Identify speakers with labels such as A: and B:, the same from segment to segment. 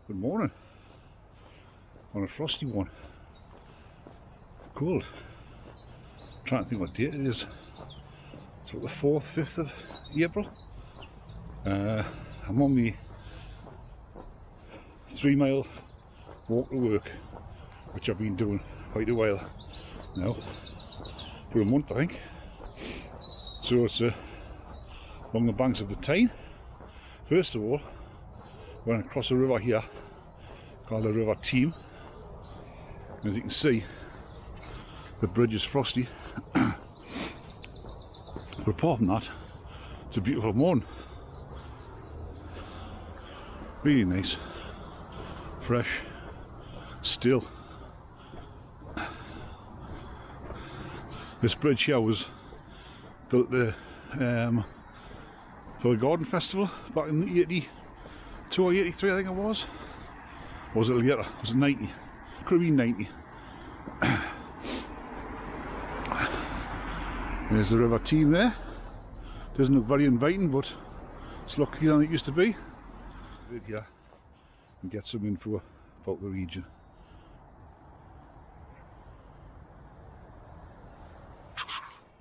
A: Good morning. On a frosty one. Cold. Trying to think what date it is. It's like the 4th, 5th of April. I'm on my 3-mile walk to work, which I've been doing quite a while now, for a month I think. So it's along the banks of the Tyne. First of all, we're going to cross a river here called the River Team. As you can see, the bridge is frosty. But apart from that, it's a beautiful morning. Really nice, fresh, still. This bridge here was built for the Garden Festival back in 82 or 83 I think it was. Or was it later? Was it 90? Could have been 90. There's the River Team there. Doesn't look very inviting, but it's a lot cleaner than it used to be. Here and get some info about the region.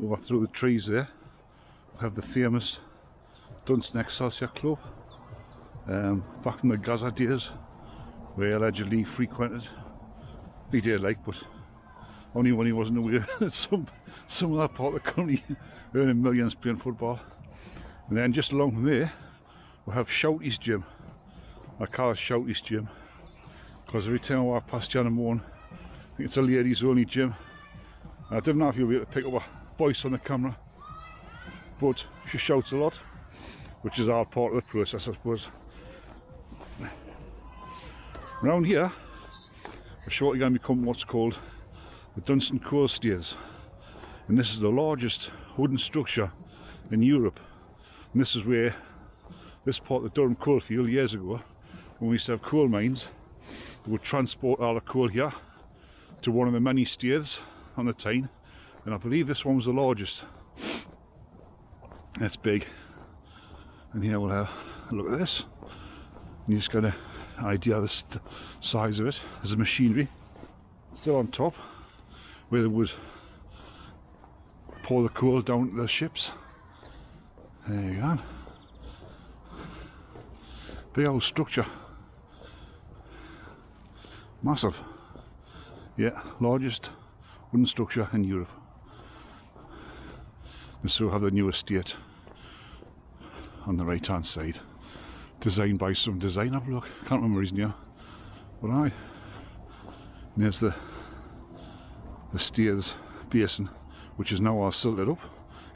A: Over through the trees there, we have the famous Dunstan Excelsior Club. Back in the Gaza days, we allegedly frequented. He did like, but only when he wasn't aware that some of that part of the country earning millions playing football. And then just along from there, we have Shouty's Gym. I call it Shouty's Gym because every time I walk past Jan and Moan, I think it's a ladies only gym. I don't know if you'll be able to pick up a voice on the camera, but she shouts a lot, which is all part of the process, I suppose. Around here, we're shortly going to become what's called the Dunstan Coal Stairs, and this is the largest wooden structure in Europe. And this is where this part of the Durham coalfield years ago, when we used to have coal mines, they would transport all the coal here to one of the many stairs on the Tyne, and I believe this one was the largest. That's big. And here we'll have a look at this. You just get an idea of the size of it. There's the machinery still on top, where they would pour the coal down to the ships. There you go. Big old structure. Massive. Yeah, largest wooden structure in Europe. And so we have the new estate on the right hand side, designed by some designer bloke. Can't remember his name, but aye. And there's the stairs basin, which is now all silted up.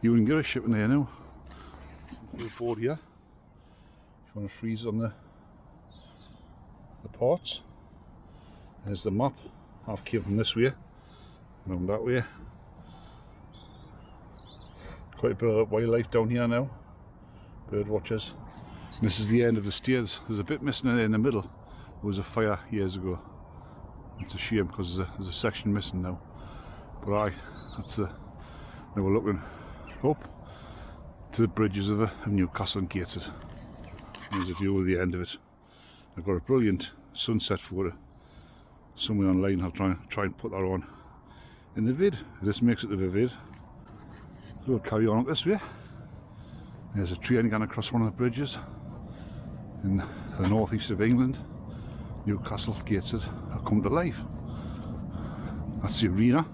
A: You wouldn't get a ship in there now. Little board here. If you want to freeze on the parts. There's the map. I've came from this way, around that way. Quite a bit of wildlife down here now. Bird watchers. And this is the end of the stairs. There's a bit missing in the middle. There was a fire years ago. It's a shame because there's a section missing now. But aye, that's the. Now we're looking up to the bridges of Newcastle and Gateshead. There's a view of the end of it. I've got a brilliant sunset photo somewhere online. I'll try and put that on in the vid. This makes it to the vid. So we'll carry on up this way. There's a train going across one of the bridges in the northeast of England. Newcastle, Gateshead have come to life. That's the arena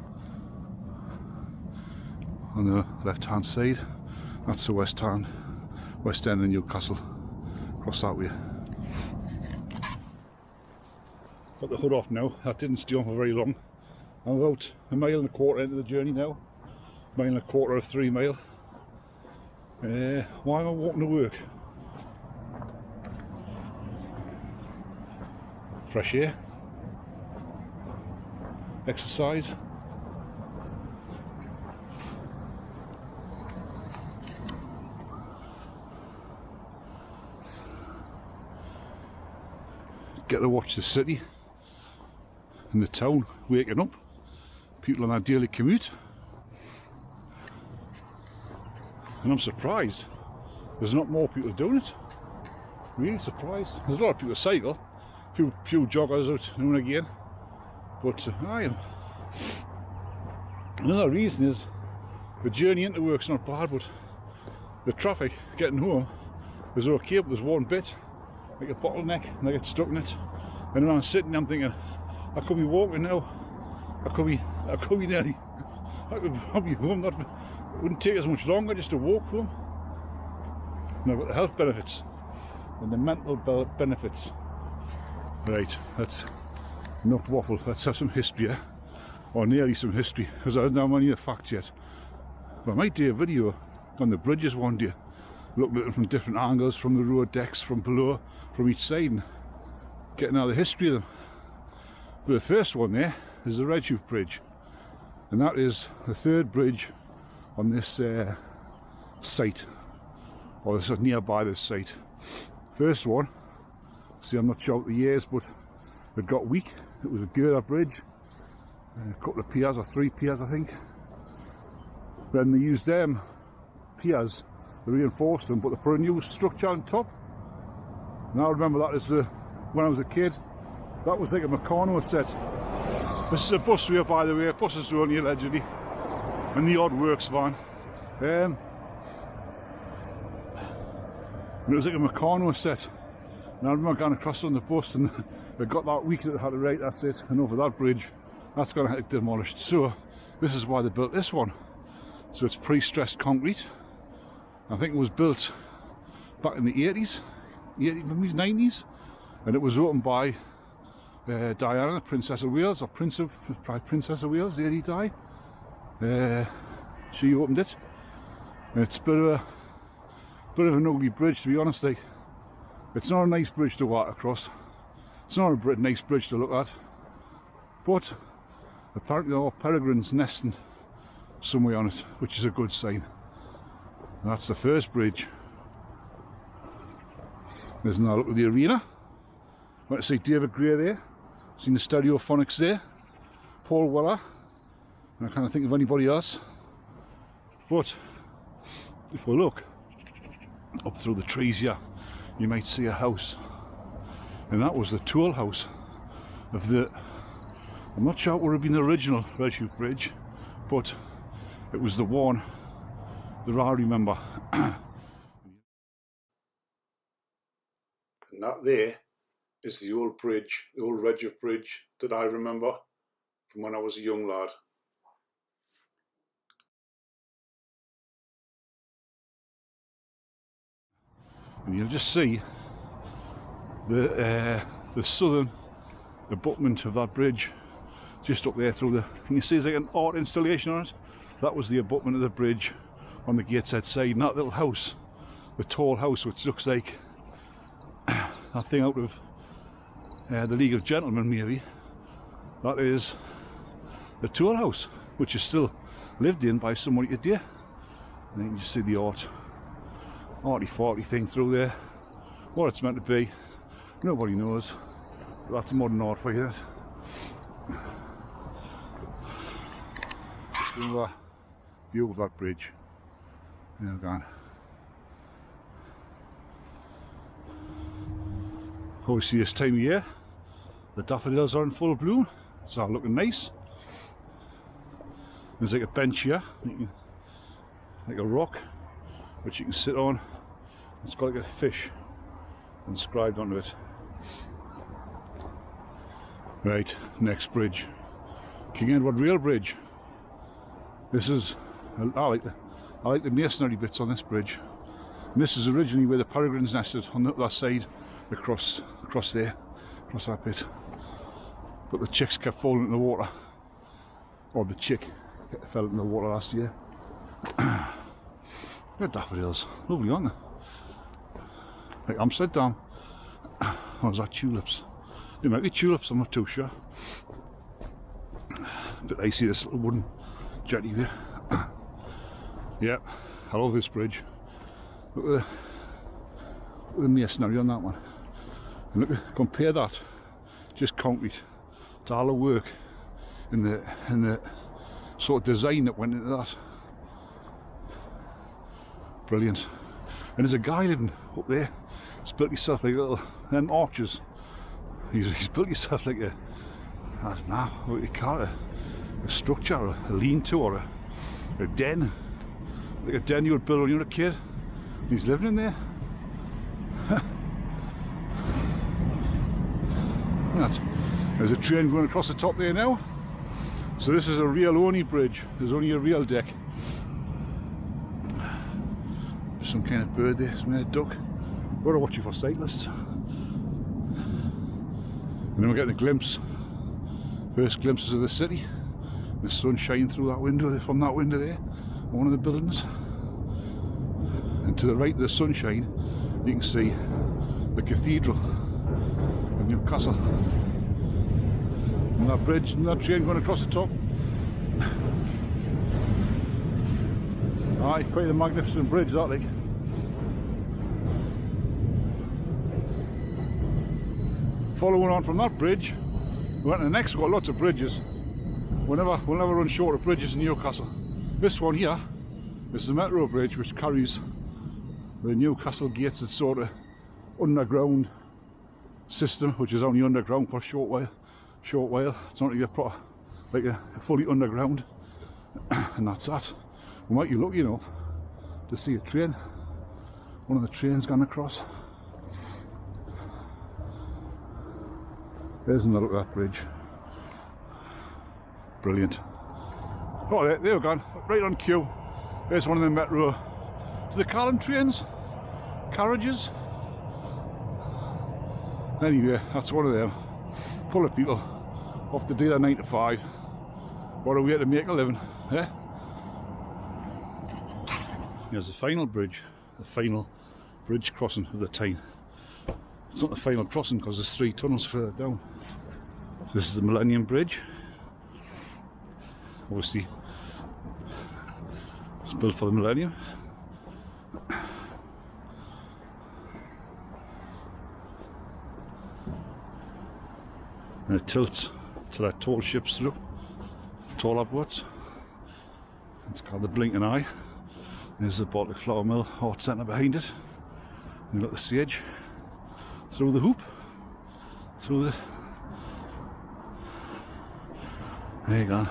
A: on the left hand side. That's the west end of Newcastle. Across that way. Got the hood off now. That didn't stay on for very long. I'm about 1.25 miles into the journey now. 1.25 miles of 3 mile. Why am I walking to work? Fresh air. Exercise. Get to watch the city and the town waking up. People on their daily commute. And I'm surprised there's not more people doing it. Really surprised. There's a lot of people cycle, few joggers out now and again. But another reason is the journey into work's not bad, but the traffic getting home is okay, but there's one bit, like a bottleneck, and I get stuck in it. And then I'm sitting there, I'm thinking, I could be walking now, I could be nearly, I could probably home, it wouldn't take as much longer just to walk home. And I've got the health benefits and the mental benefits. Right, that's enough waffle. Let's have some history, or nearly some history, because I don't have any of the facts yet. But I might do a video on the bridges one day, looking at them from different angles, from the road decks, from below, from each side, and getting out the history of them. But the first one there is the Redshoof Bridge, and that is the third bridge on this site, or this nearby this site. First one, see, I'm not sure what the years, but it got weak. It was a girder bridge, a couple of piers, or 3 piers I think. Then they used them piers, they reinforced them, but they put a new structure on top. And I remember that as when I was a kid, that was like a Meccano set. This is a busway, by the way. Buses are only allegedly, and the odd works van. And it was like a Meccano set. And I remember going across on the bus, and they got that weak that they had to right, that's it. And over that bridge, that's going to get demolished. So this is why they built this one. So it's pre-stressed concrete. I think it was built back in the 80s, 90s, and it was opened by Diana, Princess of Wales, or Princess of Wales, the lady died. She opened it. And it's a bit of an ugly bridge, to be honest. Like, it's not a nice bridge to walk across. It's not a nice bridge to look at. But apparently there are peregrines nesting somewhere on it, which is a good sign. And that's the first bridge. There's another look at the arena. I want to see David Gray there. Seen the Stereophonics there. Paul Weller. And I can't think of anybody else. But if we look up through the trees here, you might see a house. And that was the toll house of the, I'm not sure it would have been the original Redshoof Bridge, but it was the one that I remember. And that there is the old bridge, the old Redshoof Bridge that I remember from when I was a young lad. And you'll just see the southern abutment of that bridge just up there through the, can you see there's like an art installation on it? That was the abutment of the bridge on the Gateshead side, and that little house, the tall house, which looks like that thing out of the League of Gentlemen maybe, that is the toll house, which is still lived in by somebody today. And you can just see the arty-farty thing through there. What it's meant to be, nobody knows, but that's modern art for you. Another view of that bridge. There we go. Obviously this time of year, the daffodils are in full bloom, it's all looking nice. There's like a bench here, like a rock, which you can sit on. It's got like a fish inscribed onto it. Right, next bridge, King Edward Rail Bridge. This is, I like the masonry bits on this bridge. And this is originally where the peregrines nested, on the other side, across there, across that bit. But the chicks kept falling in the water, or the chick fell in the water last year. They're daffodils, lovely, aren't they? Like Amsterdam. Or was that tulips? They might be tulips, I'm not too sure. But I see this little wooden jetty there. Yeah, I love this bridge. Look at the masonry on that one. And look, compare that, just concrete, to all the work in the sort of design that went into that. Brilliant. And there's a guy living up there. He's built himself like little arches. He's built himself like a, I don't know, what you call it, a structure, or a lean-to, or a den. Like a den you would build when you were a kid. He's living in there. There's a train going across the top there now. So this is a rail only bridge. There's only a rail deck. There's some kind of bird there, some kind of duck. We're watching for cyclists. And then we're getting a glimpse, first glimpses of the city. The sun shining through that window, from that window there, one of the buildings. And to the right of the sunshine, you can see the cathedral of Newcastle. And that bridge and that train going across the top. Aye, quite a magnificent bridge that, like. Following on from that bridge, we went to the next. We've got lots of bridges. We'll never run short of bridges in Newcastle. This one here, this is the Metro Bridge, which carries the Newcastle gates, it's sort of underground system, which is only underground for a short while. It's not really a proper, like a fully underground. And that's that. We might be lucky enough to see a train, one of the trains going across. There's another look at that bridge. Brilliant. Oh, there we're gone, right on cue. There's one of the Metro, do they call them trains? Carriages? Anyway, that's one of them. Full of people off to do their 9 to 5. What a way to make a living, eh? Here's the final bridge, the final bridge crossing of the Tyne. It's not the final crossing because there's 3 tunnels further down. So this is the Millennium Bridge. Obviously, it's built for the millennium. And it tilts to let tall ships through, tall upwards. It's called the Blinking Eye. There's the Baltic Flour Mill Art Centre behind it. And you've got the stage through the hoop, through the... There you go.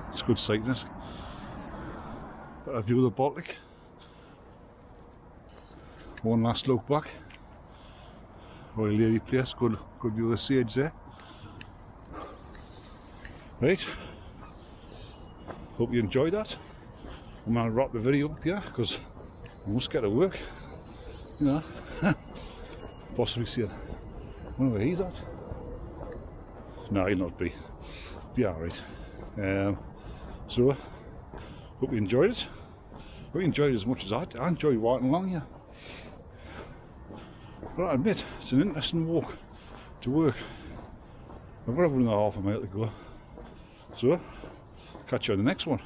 A: It's a good sight, isn't it? Got a view of the Baltic. One last look back. Royal Navy place, good view of the sage there. Right, hope you enjoyed that. I'm going to wrap the video up here because I must get to work, you know. Possibly see it. I wonder where he's at. No, he'll not be alright. So, hope you enjoyed it. Hope you enjoyed it as much as I enjoy walking along here. But I admit, it's an interesting walk to work. I've got 1.5 miles to go. So, catch you on the next one.